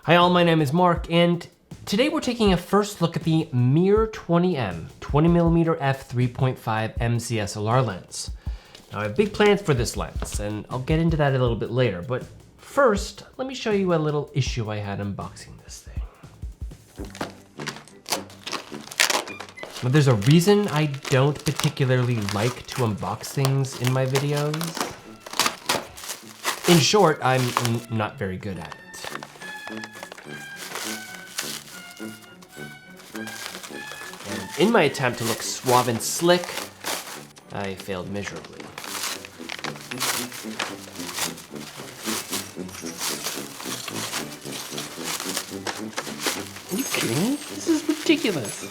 Hi all, my name is Mark, and today we're taking a first look at the MIR 20M 20mm f3.5 MCSLR lens. Now I have big plans for this lens, and I'll get into that a little bit later, but first, let me show you a little issue I had unboxing this thing. Now there's a reason I don't particularly like to unbox things in my videos. In short, I'm not very good at it. And in my attempt to look suave and slick, I failed miserably. Are you kidding me? This is ridiculous.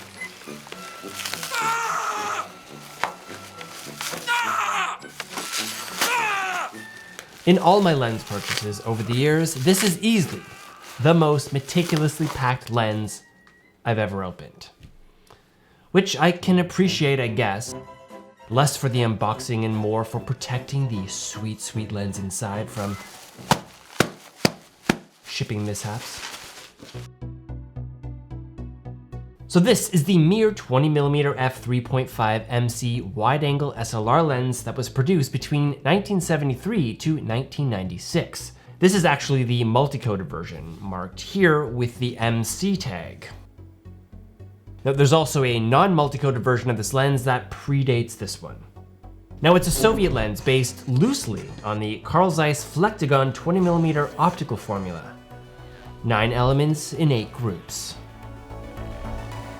In all my lens purchases over the years, this is easily the most meticulously packed lens I've ever opened. Which I can appreciate, I guess. Less for the unboxing and more for protecting the sweet, sweet lens inside from shipping mishaps. So this is the MIR 20mm f3.5 MC wide-angle SLR lens that was produced between 1973 to 1996. This is actually the multi-coated version, marked here with the MC tag. Now, there's also a non-multi-coated version of this lens that predates this one. Now, it's a Soviet lens based loosely on the Carl Zeiss Flektagon 20mm optical formula. 9 elements in 8 groups.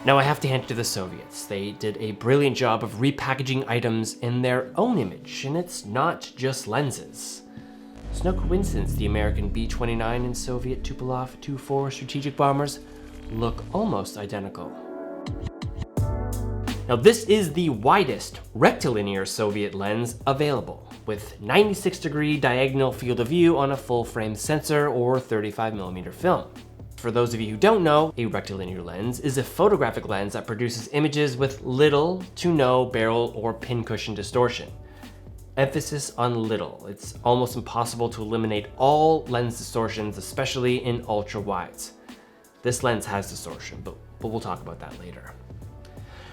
Now, I have to hand it to the Soviets. They did a brilliant job of repackaging items in their own image, and it's not just lenses. It's no coincidence the American B-29 and Soviet Tupolev Tu-4 strategic bombers look almost identical. Now, this is the widest rectilinear Soviet lens available, with 96-degree diagonal field of view on a full-frame sensor or 35mm film. For those of you who don't know, a rectilinear lens is a photographic lens that produces images with little to no barrel or pincushion distortion. Emphasis on little. It's almost impossible to eliminate all lens distortions, especially in ultra wides. This lens has distortion, but we'll talk about that later.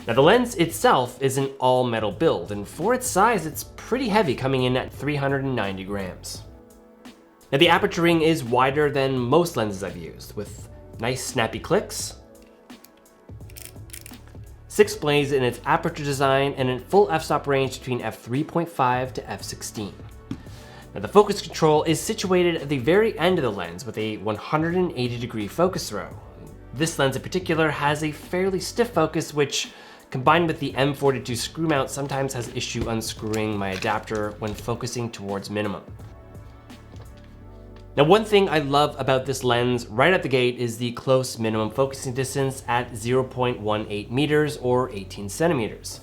Now, the lens itself is an all metal build, and for its size, it's pretty heavy, coming in at 390 grams. Now, the aperture ring is wider than most lenses I've used, with nice snappy clicks, 6 blades in its aperture design, and a full f-stop range between f3.5 to f16. Now, the focus control is situated at the very end of the lens with a 180-degree focus throw. This lens in particular has a fairly stiff focus, which, combined with the M42 screw mount, sometimes has issue unscrewing my adapter when focusing towards minimum. Now, one thing I love about this lens right at the gate is the close minimum focusing distance at 0.18 meters or 18 centimeters.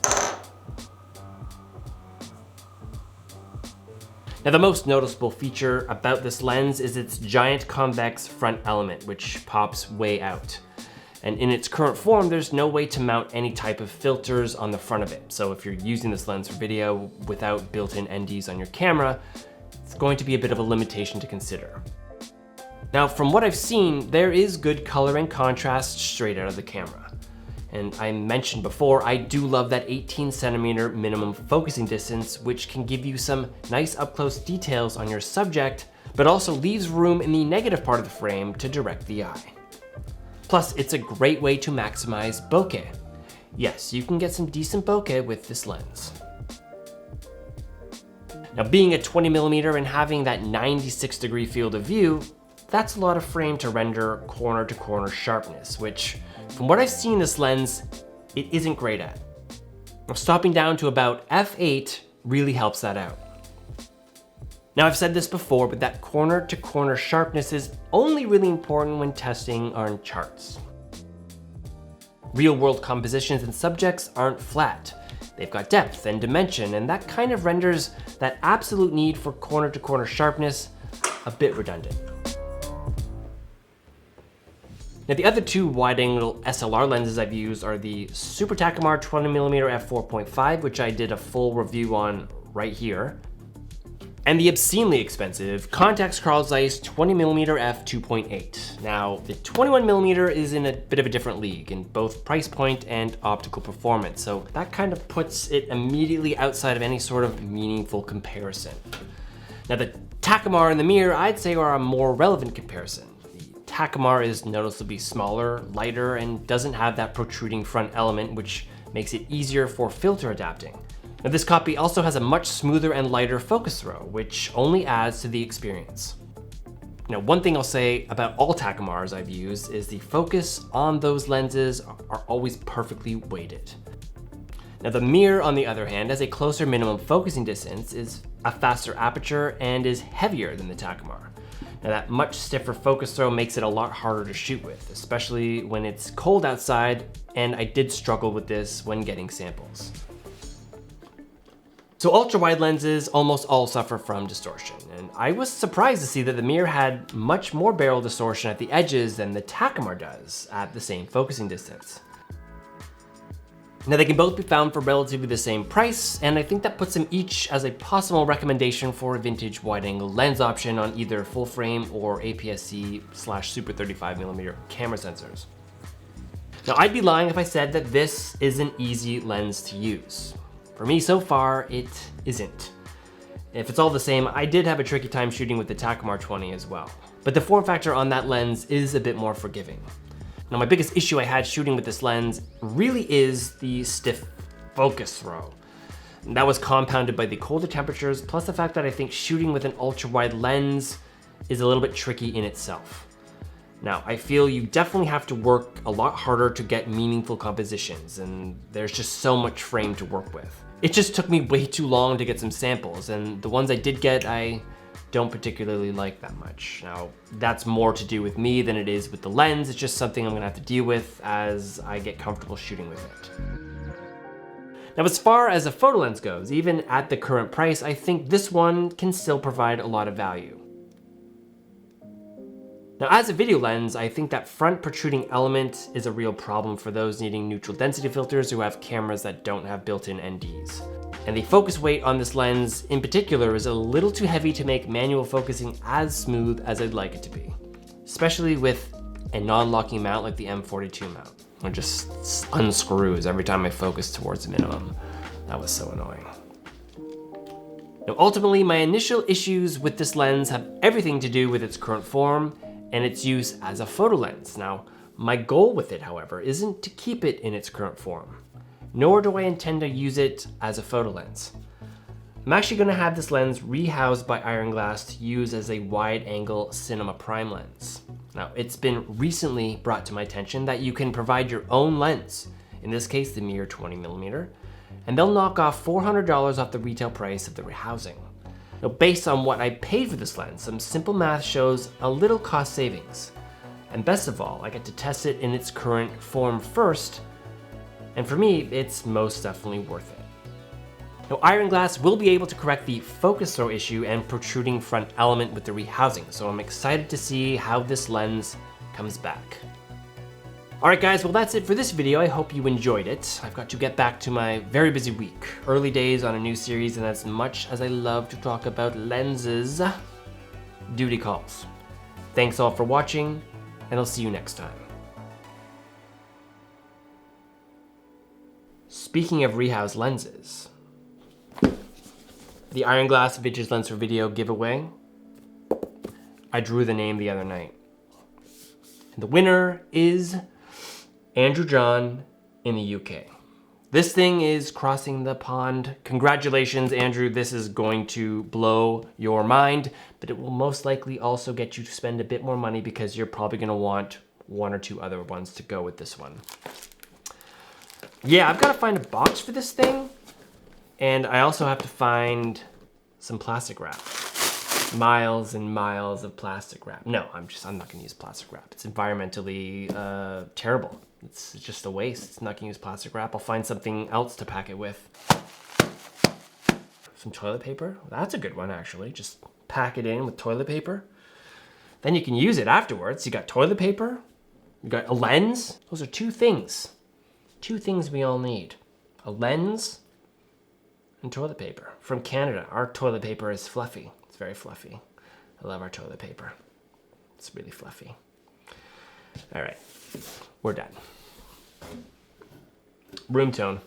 Now, the most noticeable feature about this lens is its giant convex front element, which pops way out. And in its current form, there's no way to mount any type of filters on the front of it. So if you're using this lens for video without built-in NDs on your camera, it's going to be a bit of a limitation to consider. Now, from what I've seen, there is good color and contrast straight out of the camera. And I mentioned before, I do love that 18 centimeter minimum focusing distance, which can give you some nice up-close details on your subject, but also leaves room in the negative part of the frame to direct the eye. Plus, it's a great way to maximize bokeh. Yes, you can get some decent bokeh with this lens. Now, being a 20mm and having that 96-degree field of view, that's a lot of frame to render corner-to-corner sharpness, which, from what I've seen this lens, it isn't great at. Now, stopping down to about f8 really helps that out. Now, I've said this before, but that corner-to-corner sharpness is only really important when testing on charts. Real-world compositions and subjects aren't flat. They've got depth and dimension, and that kind of renders that absolute need for corner-to-corner sharpness a bit redundant. Now, the other two wide-angle SLR lenses I've used are the Super Takumar 20mm f4.5, which I did a full review on right here, and the obscenely expensive Contax Carl Zeiss 20mm f2.8. Now, the 21mm is in a bit of a different league in both price point and optical performance, so that kind of puts it immediately outside of any sort of meaningful comparison. Now, the Takumar and the MIR, I'd say, are a more relevant comparison. The Takumar is noticeably smaller, lighter, and doesn't have that protruding front element, which makes it easier for filter adapting. Now, this copy also has a much smoother and lighter focus throw, which only adds to the experience. Now, one thing I'll say about all Takumars I've used is the focus on those lenses are always perfectly weighted. Now, the MIR, on the other hand, has a closer minimum focusing distance, is a faster aperture, and is heavier than the Takumar. Now, that much stiffer focus throw makes it a lot harder to shoot with, especially when it's cold outside, and I did struggle with this when getting samples. So ultra-wide lenses almost all suffer from distortion, and I was surprised to see that the MIR had much more barrel distortion at the edges than the Takumar does at the same focusing distance. Now, they can both be found for relatively the same price, and I think that puts them each as a possible recommendation for a vintage wide-angle lens option on either full-frame or APS-C/Super 35mm camera sensors. Now, I'd be lying if I said that this is an easy lens to use. For me, so far, it isn't. If it's all the same, I did have a tricky time shooting with the Takumar 20 as well. But the form factor on that lens is a bit more forgiving. Now, my biggest issue I had shooting with this lens really is the stiff focus throw. And that was compounded by the colder temperatures, plus the fact that I think shooting with an ultra-wide lens is a little bit tricky in itself. Now, I feel you definitely have to work a lot harder to get meaningful compositions, and there's just so much frame to work with. It just took me way too long to get some samples, and the ones I did get, I don't particularly like that much. Now, that's more to do with me than it is with the lens. It's just something I'm gonna have to deal with as I get comfortable shooting with it. Now, as far as a photo lens goes, even at the current price, I think this one can still provide a lot of value. Now, as a video lens, I think that front protruding element is a real problem for those needing neutral density filters who have cameras that don't have built-in NDs. And the focus weight on this lens in particular is a little too heavy to make manual focusing as smooth as I'd like it to be, especially with a non-locking mount like the M42 mount, which just unscrews every time I focus towards the minimum. That was so annoying. Now, ultimately, my initial issues with this lens have everything to do with its current form and its use as a photo lens. Now, my goal with it, however, isn't to keep it in its current form, nor do I intend to use it as a photo lens. I'm actually gonna have this lens rehoused by Ironglass to use as a wide-angle cinema prime lens. Now, it's been recently brought to my attention that you can provide your own lens, in this case, the MIR 20mm, and they'll knock off $400 off the retail price of the rehousing. Now, based on what I paid for this lens, some simple math shows a little cost savings. And best of all, I get to test it in its current form first, and for me, it's most definitely worth it. Now, Ironglass will be able to correct the focus throw issue and protruding front element with the rehousing, so I'm excited to see how this lens comes back. Alright guys, well that's it for this video. I hope you enjoyed it. I've got to get back to my very busy week. Early days on a new series, and as much as I love to talk about lenses, duty calls. Thanks all for watching, and I'll see you next time. Speaking of rehoused lenses, the Ironglass Vintage Lens for Video giveaway, I drew the name the other night. And the winner is Andrew John in the UK. This thing is crossing the pond. Congratulations, Andrew. This is going to blow your mind, but it will most likely also get you to spend a bit more money because you're probably gonna want one or two other ones to go with this one. Yeah, I've got to find a box for this thing, and I also have to find some plastic wrap. Miles and miles of plastic wrap. No, I'm not gonna use plastic wrap. It's environmentally terrible. It's just a waste. It's not gonna use plastic wrap. I'll find something else to pack it with. Some toilet paper. That's a good one, actually. Just pack it in with toilet paper. Then you can use it afterwards. You got toilet paper, you got a lens. Those are two things. Two things we all need. A lens and toilet paper. From Canada, our toilet paper is fluffy. very fluffy. I love our toilet paper. It's really fluffy. All right, we're done. Room tone.